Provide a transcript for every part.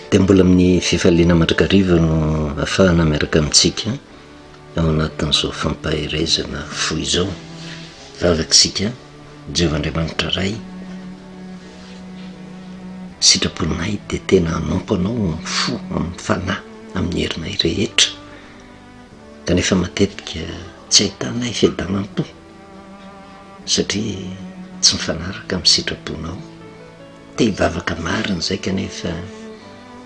dia mbola amin'ny fifaliana mandrakariva no ahafahana miaraka amintsika ao anatin'izao fampahirezana fo izao. Vavakisika Jehovandriamanitra ray, sitraponay dia tena hanompo anao fo amin'ny fanahy amin'ny herinay rehetra, kanefa matetika tsy ahitanay fiadanam-po satria tsy mifanaraka amin'ny sitraponao. Te hivavaka marina izay kanefa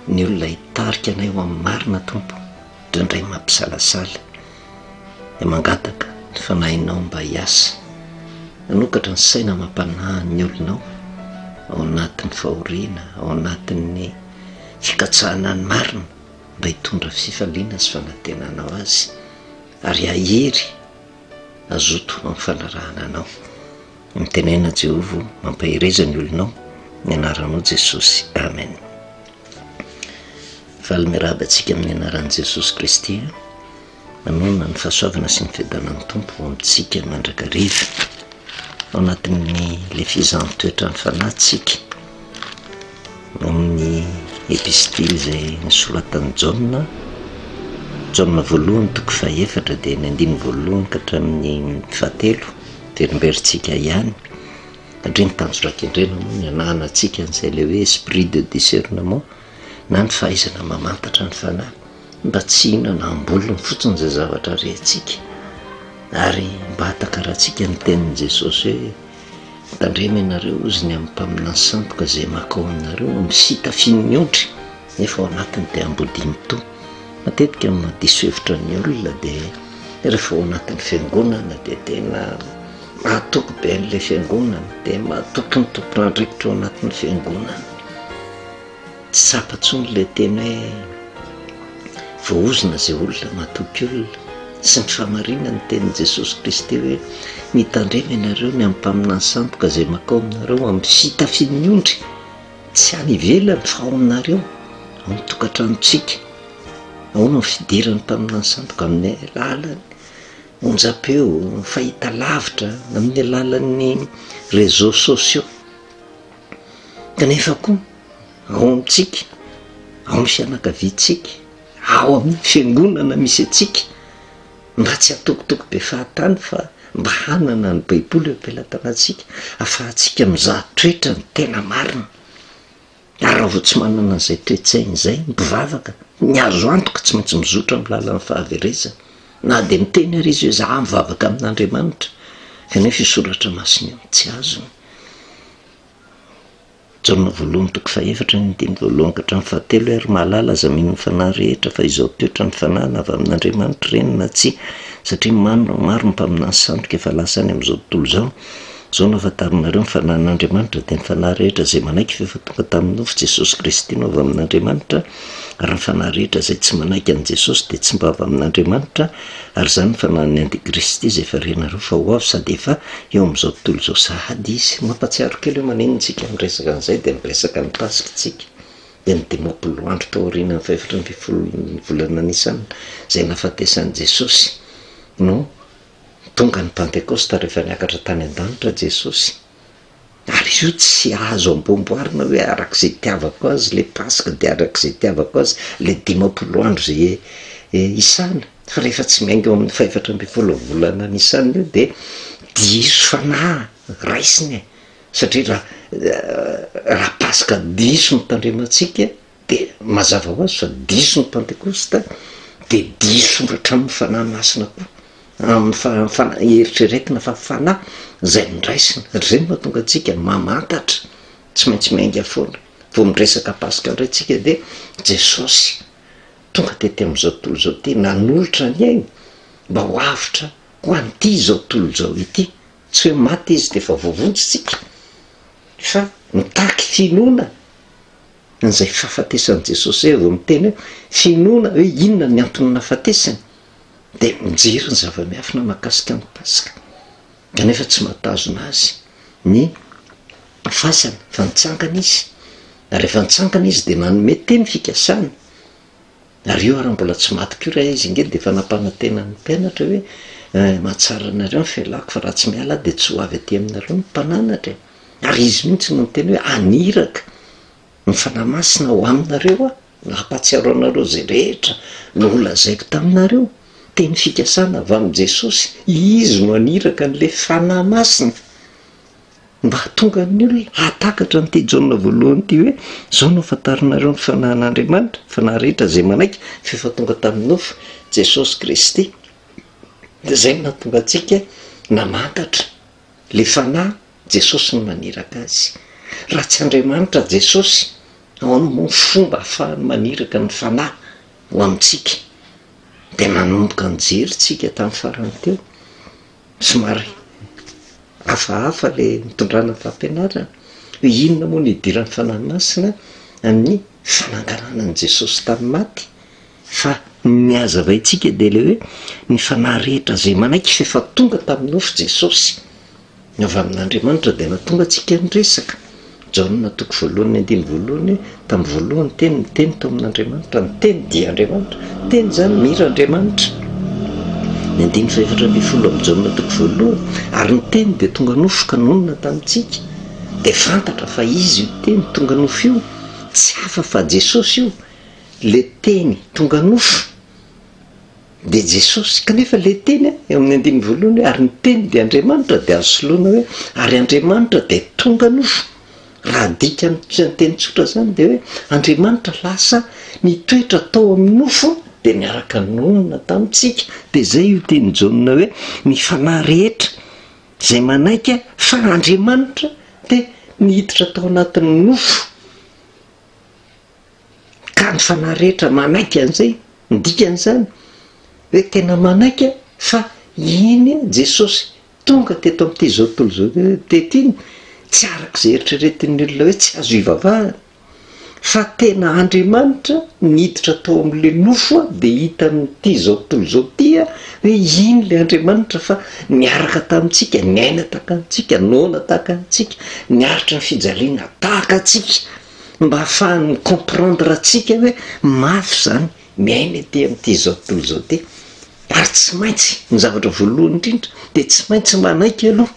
ny olona hitarika anay ho amin'ny marina tompo indraindray mampisalasala, dia mangataka ny fanahinao mba hiasa, nanokatra ny saina mampanahy ny olonao ao anatin'ny fahoriana, ao anatin'ny fikatsahana ny marina mba hitondra fifaliana sy fanantenanao azy, ary ahery azoto amin'ny fanarahana anao. Mitenena Jehova mampahireza ny olonao, ny anaranao Jesosy, amen. Valy miarabantsika amin'ny anaran'i Jesosy Kristy, manona ny fahasoavana sy ny fiadanan'ny tompo amintsika mandrakariva ao anatin'ny le fizaham-toetra ny fanahytsika amin'ny epistily izay nisoratan'i Jaona voalohany toko 4 dia ny 2 ka hatramin'ny 7 verimberitsika ihany. Andreny tanjorak'endrena moa ny anahana antsika an'izay le hoe esprit de discernement, na ny fahaizana mamantatra ny fanahy, mba tsy hihinana ambolony fotsiny izay zavatra rehentsika, ary mba hatakarahantsika ny tenin'i Jesosy hoe tandrema ianareo izy ny amin'ny mpaminany sandoka izay makao aminareo misita finyondry nefa ao anatiny dia ambodimy to. Matetika madiso hevitra ny olona dia rehefa ao anatin'ny fiangonana dia tena mahatoky be an'ilay fiangonana, dia mahatoky ny tompon'andrivotra ao anatin'ny fiangonana. Tsy sapatsony ilay tena hoe voaozina izay olona mahatoky olona, sy ny famarina ny tenin'i Jesosy Kristy hoe mitandrema ianareo ny amin'ny mpaminany sandoka izay makao aminareo amin'ny fitafinyondry, tsy any ivelany fa ao aminareo, ao amin'ny tokantranontsika. Ahoana ny fidiran'ny mpaminany sandoka amin'ny alalany onjam-peo, fahita lavitra, amin'ny alalan'ny réseaux sociaux. Kanefa koa ao amintsika, ao amin'ny fianakaviantsika, ao amin'ny fiangonana misy antsika, mba tsy hatokotoko be fahatany fa mba hanana ny baiboly ampelantanantsika, ahafahantsika mizaha toetra ny tena marina. Ary raha vao tsy manana an'izay toetsaina izay mivavaka, ny azo antoka tsy maintsy mizotra amin'ny lalan'ny fahaverezana, na dia miteny ary izy hoe zaho mivavaka amin'Andriamanitra, kanefa isoratra masiny amin'ny tsy azony. Jaona voalohany toko 4 ny 2 ka hatramin'ny 7 ary mahalala aza mino ny fanahy rehetra fa izao toetra ny fanahina avy amin'Andriamanitra ireny na tsia, satria maro ny mpaminany sandoka efa lasany amin'izao tontolo izao. Zao no afantarinareo ny fanahin'Andriamanitra dia ny fanahy rehetra izay manaiky fefa tonga tamin'ny nofo Jesosy Kristy no avy amin'Andriamanitra, ary ny fanahy rehetra izay tsy manaiky an'i Jesosy dia tsy mba avy amin'Andriamanitra, ary izany ny fanahin'ny Antikristy izay farenareo fa ho avy sady efa eo amin'izao tontolo izao sahady izy. Mampatsiaro kely hoe maninontsika miresaka an'izay dia miresaka ny Pasikitsika, dia ny dimampolo andro tao aorianan'ny 12 volana Nisana izay nahafatesan'i Jesosy no tonga ny Pentekosta rehefa niakatra tany an-danitra Jesosy. Ary io tsy azo ambomboarina hoe arak'izay tiavako azy le Pasika dia arak'izay tiavako azy le 12 andro izay isana, fa rehefa tsy miainga eo amin'ny 14 volana Nisana io dia diso fanahy raisiny, satria raha Pasika diso ny tandremantsika dia mazava ho azy fa diso ny Pentekosta dia diso hatramin'ny fanahy masina koa, amin'ny eritreretina fa fanahy izay niraisina. Izay no mahatonga antsika mamantatra, tsy maintsy miainga foana. Vao miresaka Pasika indray tsika dia Jesosy tonga tety amin'izao tontolo izao ty, nanolotra ny ainy mba ho avitra ho an'ity izao tontolo izao ity. Tsy hoe maty izy dia efa voavonjitsika, fa mitaky finoana n'izay fahafatesan'i Jesosy vao miteny hoe finoana hoe inona ny antony nahafatesany, dia mijery ny zava-miafina mahakasika ny Pasika. Kanefa tsy mahatazona azy ny fasana fa nitsangana izy, ary rehefa nitsangana izy dia manome teny fikasana. Ary io ary mbola tsy maty koa raha izy ingeny dia efa nampanantena ny mpianatra hoe mahatsara anareo ny fialako fa raha tsy miala dia tsy ho avy aty aminareo ny mpananatra. Ary izy mihitsy no miteny hoe aniraka ny fanahy masina ho aminareo nampatsiaro anareo zay rehetra no olazaiko taminareo teny fikasana avy amin'i Jesosy, izy no aniraka n'le fanahy masina mba hatonga ny olona hatakatra n'ity Jaona voalohany ity hoe zao no afantarinareo ny fanahin'Andriamanitra, fanahy rehetra zay manaiky fefa tonga tamin'ny nofo Jesosy Kristy. De zay no nahatonga antsika namantatra le fanahy Jesosy no maniraka azy. Raha tsy Andriamanitra Jesosy, ahoana moa ny fomba ahafahany maniraka ny fanahy ho amintsika? De nanomboka nijery tsika tamin'ny farany teo, somary hafahafa le mitondrana fampianarana hoe inona moa ny idiran'ny fanahy masina amin'ny fananganana Jesosy tamin'ny maty. Fa miazava itsika de le hoe ny fanahy rehetra zay manaiky fefa tonga tamin'ny nofo Jesosy avy amin'Andriamanitra de natonga antsika niresaka. Jaona toko voalohany 1:1 tamin'ny voalohany teny tao amin'Andriamanitra, ny teny dia Andriamanitra, teny zany mira Andriamanitra. 1:4 amin'ny Jaona toko voalohany, ary ny teny de tonga nofo ka nonona tamintsika, de fantatra fa izy io teny tonga nofo io tsy hafa fa Jesosy io, le teny tonga nofo de Jesosy. Kanefa le teny eo amin'ny 1:1 ary ny teny de Andriamanitra, de azo soloina hoe ary Andriamanitra de tonga nofo. Raha dika ny teny tsotra zany de hoe Andriamanitra lasa nitoetra tao amin'ny nofo de niaraka nonona tamintsika. De zay io teny Jaona hoe ny fanahy rehetra zay manaiky fa Andriamanitra de niditra tao anatin'ny nofo. Ka ny fanahy rehetra manaiky an'izay, ny dikan'izany hoe tena manaiky fa iny Jesosy tonga teto amin'ity zao tontolo zao tetiny, tsy arak'izay eritreretin'ny olona hoe tsy azo ivavahana, fa tena Andriamanitra niditra tao amin'le nofo de hita amin'ity zao tontolo zao ity hoe iny le Andriamanitra fa niaraka tamintsika, niaina tahaka antsika, nona tahaka antsika, niaritra ny fijaliana tahaka antsika, mba ahafahany comprendre antsika hoe mafy zany miaina ety amin'ity zao tontolo zao ty. Ary tsy maintsy ny zavatra voalohany indrindra de tsy maintsy manaiky aloha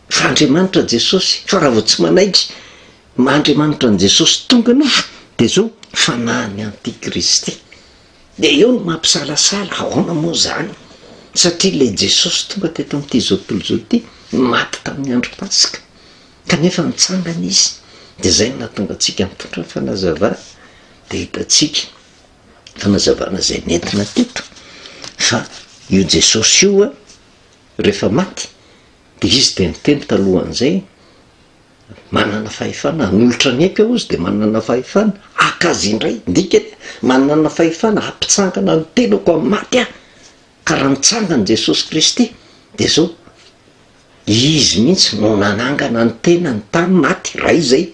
fa Andriamanitra Jesosy. Fa raha vao tsy manaiky Andriamanitra ny Jesosy tonga nofo de zao fanahiny Antikristy. De eo no mampisalasala, ahoana moa zany? Satria le Jesosy tonga teto amin'ity zao tontolo zao ty maty tamin'ny andro Pasika, kanefa mitsangana izy. De zay no nahatonga antsika mitondra fanazavana, de hitatsika fanazavana zay nentina teto fa io Jesosy io rehefa maty de izy de niteny talohan'izay manana fahefana, hanolotra ny aika ozy de manana fahefana akazy indray, dikany manana fahefana hampitsangana ny tenako amin'ny maty ka raha nitsangana Jesosy Kristy de zao izy mihitsy no nanangana ny tena ny tany maty. Raha izay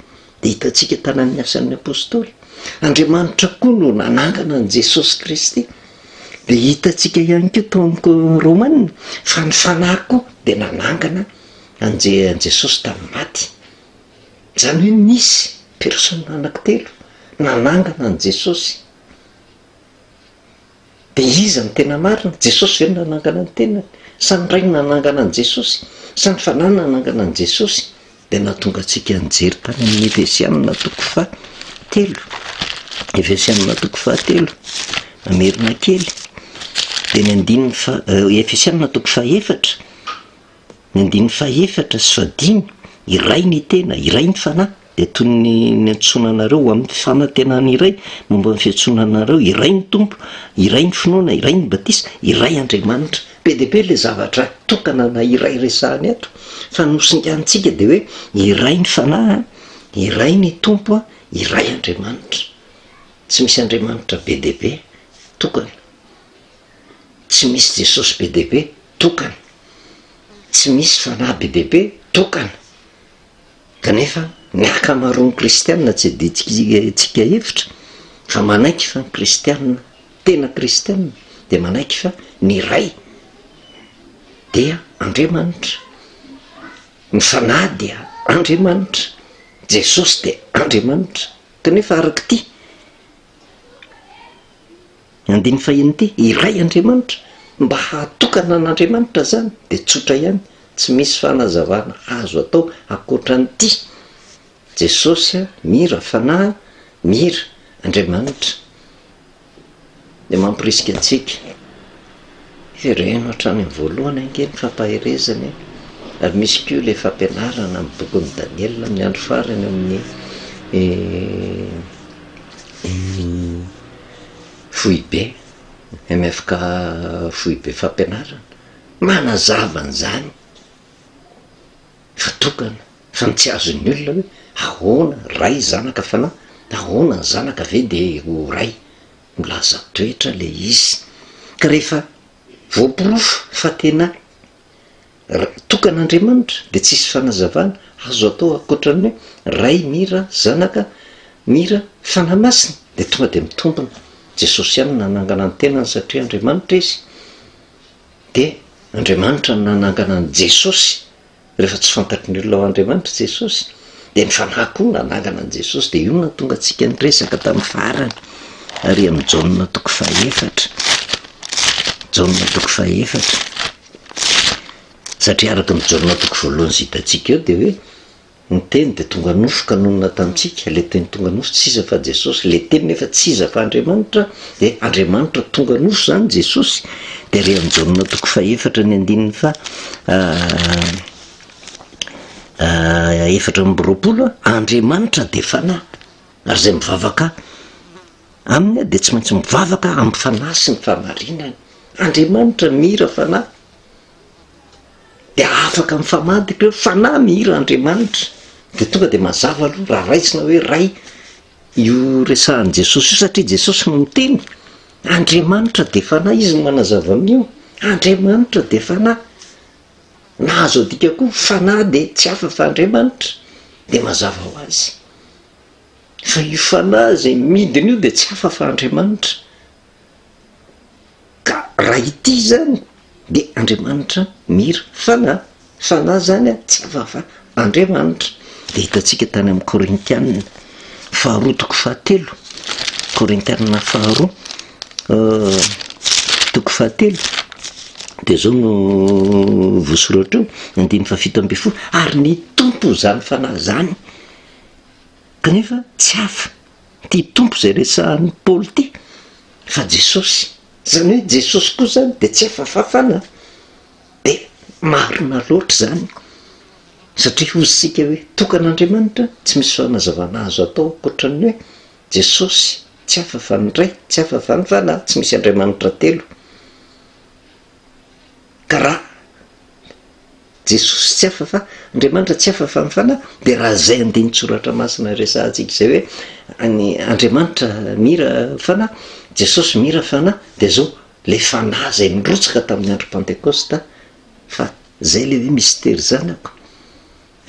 de hitatsika tanan'ny asan'ny apôstôly, Andriamanitra koa no nanangana ny Jesosy Kristy. De hitatsika ihany koa tao amin'ny Romanina fa ny fanahy koa de nanangana an'i Jesosy tamin'ny maty. Zany hoe nisy persona anankitelo nanangana an'i Jesosy. De iza ny tena marina? Jesosy ve no nanangana ny tenany? Sa ny ray no nanangana an'i Jesosy? Sa ny fanahy no nanangana an'i Jesosy? De nahatonga antsika nijery tany amin'ny Efesianina toko 7, Efesianina toko 7 mamerina kely. De ny Efesianina toko 4, ny 4 sy 5, iray ny tena, iray ny fanahy. De toy ny antsonanareo amin'ny fanantenana iray, momba ny fiantsonanareo, iray ny tompo, iray ny finoana, iray ny batisa, iray Andriamanitra. Be de be le zavatra tokana na iray resahany ato, fa nosingantsika de hoe iray ny fanahy, iray ny tompo, iray Andriamanitra. Tsy misy Andriamanitra be de be, tokana. Tsy misy Jesosy be de be, tokana. Tsy misy fanahy be de be, tokana. Kanefa ny akamaroan'ny kristianina tsy aditsika hevitra fa manaiky fa ny kristianina, tena kristianina de manaiky fa ny iray dia Andriamanitra, ny fanahy dia Andriamanitra, Jesosy dia Andriamanitra. Kanefa araka ity 5 iray Andriamanitra, mba hahatokana an'Andriamanitra zany de tsotra ihany, tsy misy fanazavana azo atao akoatran'ity. Jesosy mira fanahy, mira Andriamanitra dia mampirisika antsika ireno hatrany amin'ny voalohany ange ny fampaherezany ary misy koa le fampianarana amin'ny bokyny Daniela amin'ny andro farany amin'ny foibe MFK foibe fampianarana manazavany zany fa tokana fa tsy azon'ny olona hoe ahoana ray zanaka fanahy, ahoana ny zanaka ve de ho ray, milaza toetra le izy. Ka rehefa voaporofo fa tena tokan'Andriamanitra de tsisy fanazavana azo atao akoatran'ny hoe ray mira zanaka mira fanahy masina de tonga de mitombona. Jesosy ihany nanangana ny tenany satria Andriamanitra izy, de Andriamanitra nanangana ny Jesosy rehefa tsy fantatry ny olona ao Andriamanitra Jesosy, de ny fanahy koa nanangana ny Jesosy. De io nahatonga antsika niresaka tamin'ny farany ary amin'ny Jaona toko fahaefatra, Jaona toko fahaefatra, satria araka ny Jaona toko voalohany zitantsika eo de hoe ny teny de tonga nofo kanonona tamitsika, le teny tonga nofo tsy iza fa Jesosy, le teny nefa tsy iza fa Andriamanitra, de Andriamanitra tonga nofo zany Jesosy. De re amin'ny Jaona toko fahaefatra ny andininy fa efatra amby roapolo, Andriamanitra de fanahy ary zay mivavaka aminy de tsy maintsy mivavaka amin'ny fanahy sy ny famarinany. Andriamanitra mira fanahy de afaka mifamadika hoe fanahy mira Andriamanitra, de tonga de mazava aloha raha raisina hoe ray io resahan'i Jesosy io, satria Jesosy no miteny Andriamanitra de fanahy, izy no manazava amin'io Andriamanitra de fanahy. Na azo adika koa fanahy de tsy hafa fa Andriamanitra, de mazava ho azy fa io fanahy zay midiny io de tsy hafa fa Andriamanitra. Ka raha ity zany de Andriamanitra mira fanahy, fanahy zany tsy hafa fa Andriamanitra. De hitantsika tany amin'ny Korintianina faharoa toko fahatelo, Korintianina faharoa toko fahatelo, de zao no voasoratra eo andiny fafito amby folo, ary ny tompo zany fanahy zany kanefa tsy hafa ty tompo zay resahan'ny Paoly ty fa Jesosy, zany hoe Jesosy koa zany de tsy hafa fa fanahy. De marina loatra zany satria hozy sika hoe tokan'Andriamanitra tsy misy fanazavana azo atao akoatran'ny hoe Jesosy tsy hafa fa ny ray, tsy hafa fa ny fanahy, tsy misy Andriamanitra telo. Ka raha Jesosy tsy hafa fa Andriamanitra tsy hafa fa ny fanahy, de raha zay andiny tsoratra masina resahantsika zay hoe any Andriamanitra mira fanahy, Jesosy mira fanahy, de zao le fanahy zay nirotsaka tamin'ny andro Pentecosta, fa zay le hoe mystère zanako,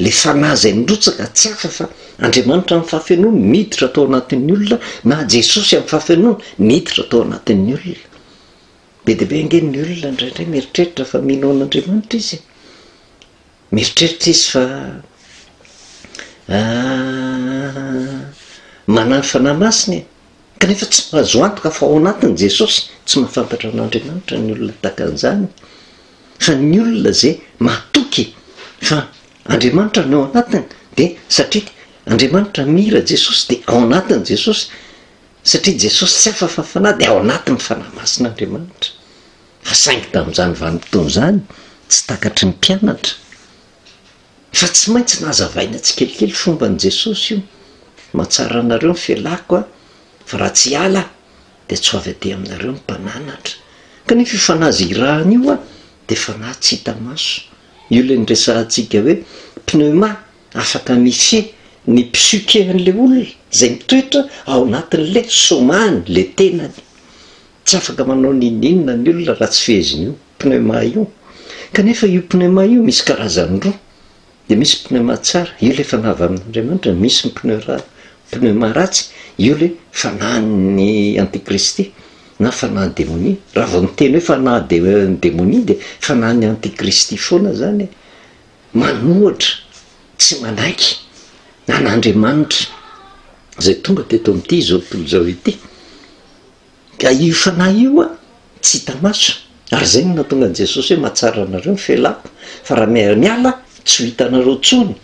le fanahy zay nirotsaka tsy hafa fa Andriamanitra amin'ny fahafenony miditra atao anatin'ny olona, na Jesosy amin'ny fahafenony miditra atao anatin'ny olona. Be de be ange ny olona indraindray mieritreritra fa mino an'Andriamanitra izy, mieritreritra izy fa manano fanahy masina, kanefa tsy mahazo antoka fa ao anatin'ny Jesosy tsy mahafantatra an'Andriamanitra ny olona tahaka an'izany. Fa ny olona zay matoky fa Andriamanitra no ao anatiny, de satria Andriamanitra mira Jesosy de ao anatin'ny Jesosy, satria Jesosy tsy hafa fa fanahy de ao anatin'ny fanahy masin'Andriamanitra. Fa saingy tamin'izany vanim-potoana zany tsy takatry ny mpianatra, fa tsy maintsy nazavaina tsikelikely fomban'i Jesosy io. Mahatsara anareo ny fialako a, fa raha tsy ala de tsy ho avy aty aminareo ny mpananatra. Kanefa io fanahy zay irahany io a de fanahy tsy hita maso. Io le niresahantsika hoe pneuma, afaka mifehy ny psyché-n'le olona zay mitoetra ao anatin'le somany, le tenany. Tsy afaka manao ninina ny olona raha tsy feheziny io pneuma io. Kanefa io pneuma io misy karazany roa, de misy pneuma tsara, io le fanahy avy amin'Andriamanitra, misy ny pneuma ratsy, io le fanahin'ny antikristy na fanahin'ny démonie. Raha vao miteny hoe fanahy démonie de fanahin'ny antikristy foana zany, manohatra tsy manaiky an'Andriamanitra, zay tonga teto amin'ity zao tontolo zao ity. Ka io fanahy io a tsy hita maso, ary zay no nahatonga an'i Jesosy hoe mahatsara anareo ny fialako, fa raha miala tsy ho hitanareo tsony,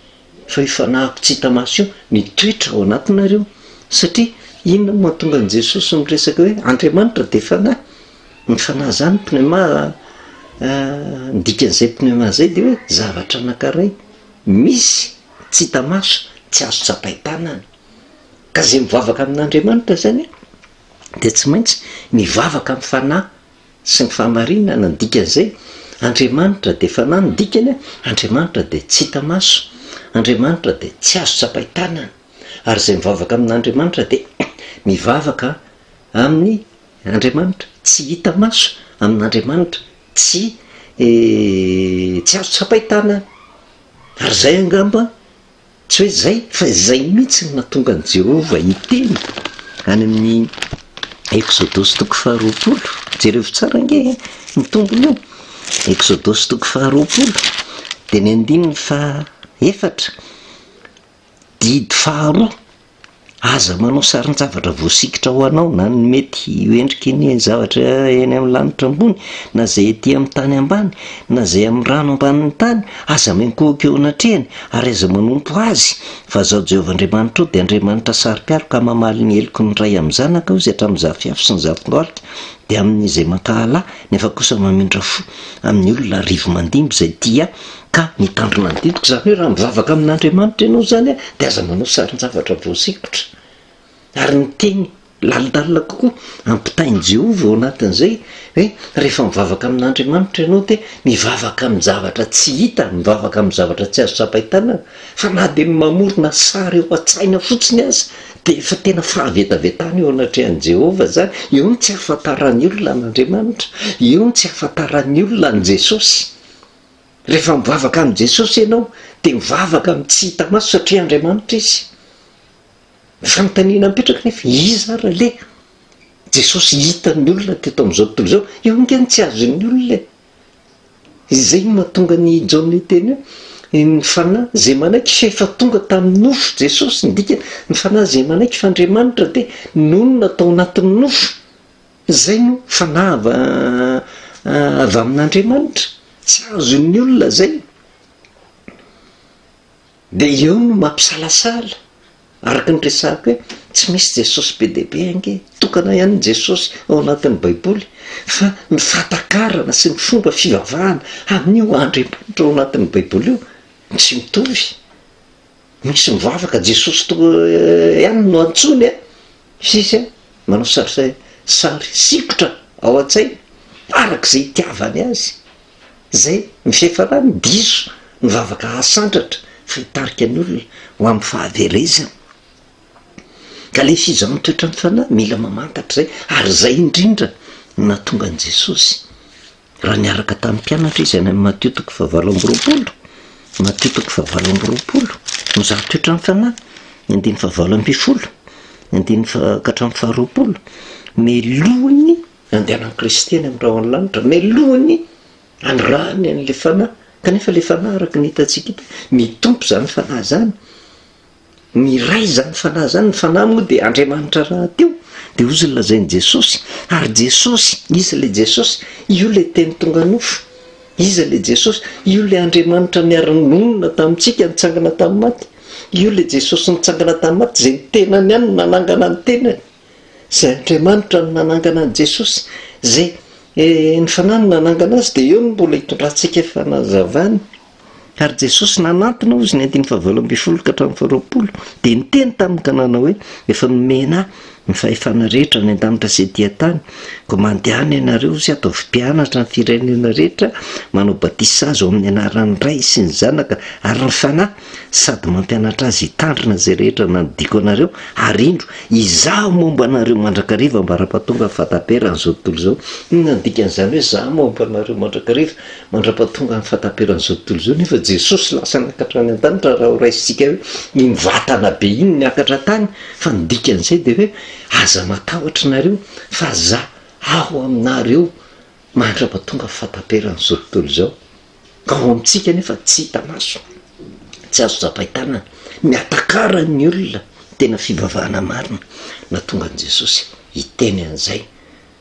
fa io fanahiko tsy hita maso io mitoetra ao anatinareo, satria inona mahatonga an' jesosy miresaka hoe andriamanitra de fanahy. Ny fanahy zany pneuma ndikan'izay pneuma zay de hoe zavatra anankiray misy tsy hita maso, tsy azo tsapaitanana. Ka zay mivavaka amin'andriamanitra zany de tsy maintsy mivavaka amin'ny fanahy sy ny fahamarinana. Ndikan'izay andriamanitra de fanahy, ny dikany andriamanitra de tsy hita maso, andriamanitra de tsy azo tsapaitanana. Ary zay mivavaka amin'andriamanitra de mivavaka amin'ny andriamanitra tsy hita maso, amin'andriamanitra tsy azo tsapaitanana. Ary zay angamba tsy hoe zay fa zay mihitsy no nahatonga an' Jehova hiteny any amin'ny Exodosy toko 12. Jereo tsara nge mitombony io. Exodosy toko 12 de ny 14 didy 2. Aza manao sarin-javatra voasikitra ho anao, na ny mety hoendriky ny zavatra eny amin'ny lanitra ambony, na zay ety amin'ny tany ambany, na zay amin'ny rano ambanin'ny tany, aza menkohaka eo anatrehany ary aza manompo azy. Fa zao Jehovah Andriamanitra io de Andriamanitra saro-piaro ka mamaly ny heliko ny ray amin'ny zanaka izy hatramin'ny zafiafy sy ny zafindohalika, de amin'izay mankahala nefa kosa mamindra fo amin'ny olona rivo mandimby zay tia ka mitandrina ny didiko. Zany hoe raha mivavaka amin'andriamanitra ianao zany de aza manao sarin-javatra voasikotra ary ny teny lalidalina kokoa ampitain'i Jehova ao anatin'izay hoe rehefa mivavaka amin'andriamanitra ianao de mivavaka amin'ny zavatra tsy hita, mivavaka amin'ny zavatra tsy azo tsapaitanana. Fa na de mamorona sary eo an-tsaina fotsiny aza de efa tena fahavetavetana eo anatrehan'i Jehova zany. Io ny tsy ahafantaran'ny olona n'Andriamanitra, io ny tsy ahafantaran'ny olona n' Jesosy. Rehefa mivavaka amin'ny Jesosy ianao de mivavaka amin'ny tsy hita maso satria Andriamanitra izy. Fanontaniana mipetraka nefa iza ara le Jesosy hitan'ny olona teto amin'izao tontolo izao, io nge tsy azon'ny olona. Izay no mahatonga ny Jaona teny hoe ny fanahy zay manaiky fa efa tonga tamin'ny nofo Jesosy. Ny dikany ny fanahy zay manaiky fa Andriamanitra de nono natao anatin'ny nofo. Zay no fanahy avy amin'Andriamanitra, tsy azon'ny olona zay. De eo no mampisalasala araka ny resahako hoe tsy misy Jesosy be dehibe ange, tokana ihany Jesosy ao anatin'ny baiboly, fa ny fatakarana sy ny fomba fivavahana amin'io Andriamanitra ao anatin'ny baiboly io tsy mitovy. Misy mivavaka Jesosy ihany no antsony sisy manao sary sikotra ao an-tsaina arak'izay itiavany azy. Zay mifefarany diso mivavaka asandratra fa hitarika ny olona ho amin'ny fahaverezana. Ka le fizaho toetra ny fanahy mila mamantatra zay, ary zay indrindra nahatonga an' Jesosy. Raha niaraka tamin'ny mpianatra izy any amin'ny Matthieu toko 7:20, Matthieu toko 7:20 mizaha toetra ny fanahy, 7:20, 7:20. Melohany andehanan'ny Kristiany amin'ny raha an-lanitra, melohany andrahany an'le fanahy. Kanefa le fanahy araka ny hitantsika ito mitompo zany fanahy zany, miray zany fanahy zany. Ny fanahy moa de Andriamanitra raha teo de ozy ny lazain'i Jesosy. Ary Jesosy, iza le Jesosy? Io le teny tonga nofo. Iza le Jesosy? Io le Andriamanitra niara-nonona tamintsika nitsangana tamin'ny maty. Io le Jesosy nitsangana tamin'ny maty, zay ny tenany ihany nanangana ny tenany. Zay Andriamanitra no nanangana an' Jesosy, zay ny fanahy no nanangana azy, de eo no mbola hitondrantsika fanazavany. Ary Jesosy nanantona ozy ny 7:20 ka hatramin'ny 20 de niteny tamin'ny tanàna hoe efa nomena ny fahefana rehetra ny an-danitra sy ety an-tany, ko mandehana ianareo sy atao mpianatra ny firenena rehetra, manao batisa azy ao amin'ny anaran'ny Ray sy ny Zanaka ary ny fanahy, sady mampianatra azy hitandrina zay rehetra nanodiko anareo, ary indro izaho momba anareo mandrakariva mara-pahatonga fataperan'izao tontolo izao. Nandikan'izany hoe izaho momba anareo mandrakariva mandra-pahatonga ny fataperan'izao tontolo izao. Nefa Jesosy lasa niakatra any an-danitra raha ho raisitsika hoe mivatana be iny niakatra tany. Fa ny dikan'izay de hoe aza matahotra nareo fa za aho aminareo mandra-pahatonga fataperan'izao tontolo izao. Ka ao amintsika nefa tsy hita maso, tsy azo tsapaitanana, miatakaran'ny olona tena fivavahana marina nahatonga an' Jesosy hiteny an'izay.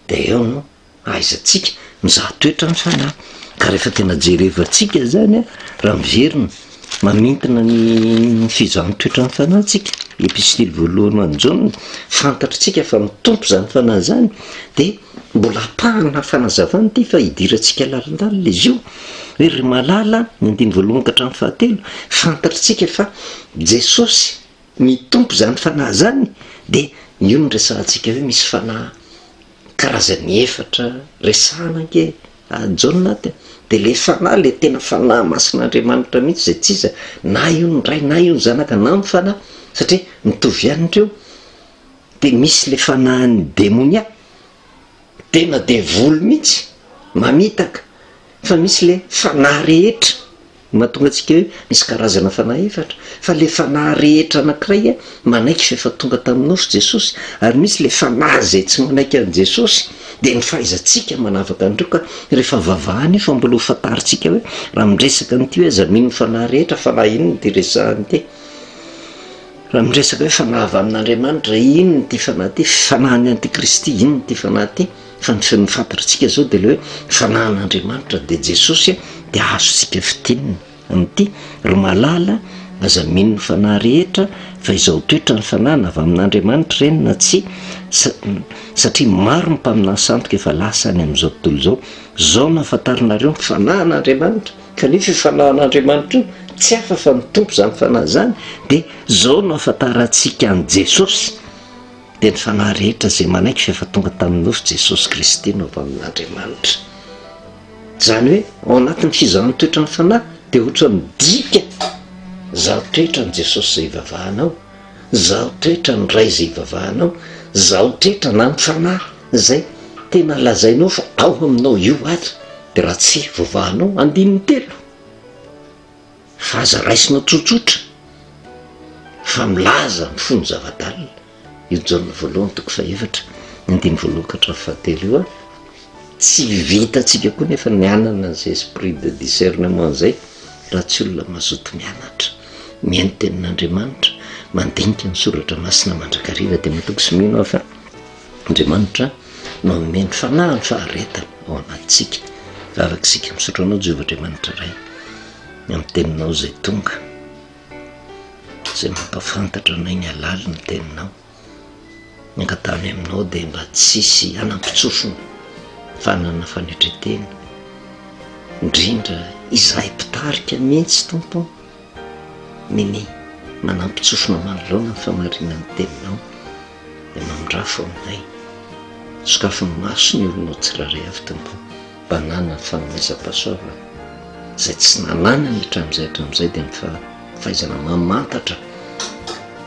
De eo no aizantsika mizaha toetra ny fanahy. Ka rehefa tena jerevantsika zany raha miverina mamintona ny fizahan-toetra ny fanahytsika epistily voalohany anjona fantatritsika fa mitompo zany fanahy zany dia mbola apahana fanazavany ty fa hidirantsika lalandalina izy io hoe ry malala ny andiny voalohany ka hatramin'ny fahatelo fantatritsika fa Jesosy mitompo zany fanahy zany dia io ny resahantsika hoe misy fanahy karazany efatra resahana ke ajaona dia le fanahy le tena fanahy masin'Andriamanitra mihitsy zay tsisa na io ny ray na io ny zanaka na ny fanahy satria mitovy ihany ireo. dia misy le fanahiny demonia tena devoly mihitsy mamitaka fa misy le fanahy rehetra mahatonga antsika hoe misy karazana fanahy efatra fa le fanahy rehetra anankiray manaiky fa efa tonga tamin'nofo Jesosy ary misy le fanahy zay tsy manaiky an' Jesosy dia ny fahaizantsika manavaka andreo ka rehefa vavahany efa mbola ho fantaritsika hoe raha miresaka n'ity hoe aza mino ny fanahy rehetra fanahy inony ty resahany ty raha miresaka hoe fanahy avy amin'Andriamanitra inony ty fanahy ty fanahiny antikristy inony ty fanahy ty fa ny fantatritsika zao dia le hoe fanahin'Andriamanitra dia Jesosy dia azosika fitinina amin'ity ry malala aza mino ny fanahy rehetra fa izao toetra ny fanahina avy amin'Andriamanitra reny na tsy satria maro ny mpaminahy sandoka efa lasa any amin'izao tontolo zao nahafantarinareo ny fanahin'Andriamanitra kanefa fanahin'Andriamanitra io tsy hafa fa mitompo zany fanahy zany dia zao nahafantarantsika an' Jesosy dia ny fanahy rehetra zay manaiky fa efa tonga tamin'ny nofo Jesosy Kristy no avy amin'Andriamanitra. Zany hoe ao anatin'ny fizahan'ny toetra ny fanahy dia ohatra midika zao toetra ny Jesosy zay ivavahanao, zao toetra ny ray zay ivavahanao, zao toetra na ny fanahy zay tena lazainao fa ao aminao io aza dia raha tsy voavahanao andininy telo fa aza raisinao tsotsotra fa milaza mifono zavadalina io Jaona voalohany toko fahaefatra andiny voalohany ka hatramin'ny fahatelo io tsy vitantsika koa nefa ny anana zay esprit de discernement zay raha tsy olona mazoto mianatra mihaino tenin'Andriamanitra mandinika ny soratra masina mandrakariva dia matoky sy mino fa Andriamanitra no nomeny fanahy ny faharetana ao anatintsika fa afaka isika misaotra anao Jehovah Andriamanitra ray amin'ny teninao zay tonga zay mampafantatra anay ny alali ny teninao miankatany aminao dia mba tsisy anampitsofona fanana fanetretena indrindra izahay mpitarika mihitsy tompo miny manampitsofona manoloana ny famarinany teninao dia mamindrafo aminay sokafo ny maso ny olonao tsiraray avy tompo banana ny fanomezam-pahasoavana zay tsy nananany hatramin'izay dia fahaizana mamantatra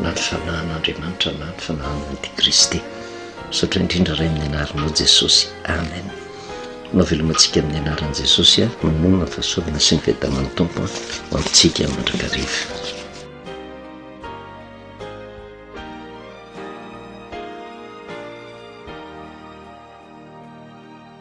na ny fanahin'Andriamanitra na ny fanahin'Antikristy misaotra indrindra ray amin'ny anaranao Jesosy amen. Nao velomantsika amin'ny anaran'i Jesosy mamonona fahasoavana sy ny fiadanan'ny tompo ho amintsika mandrakariva.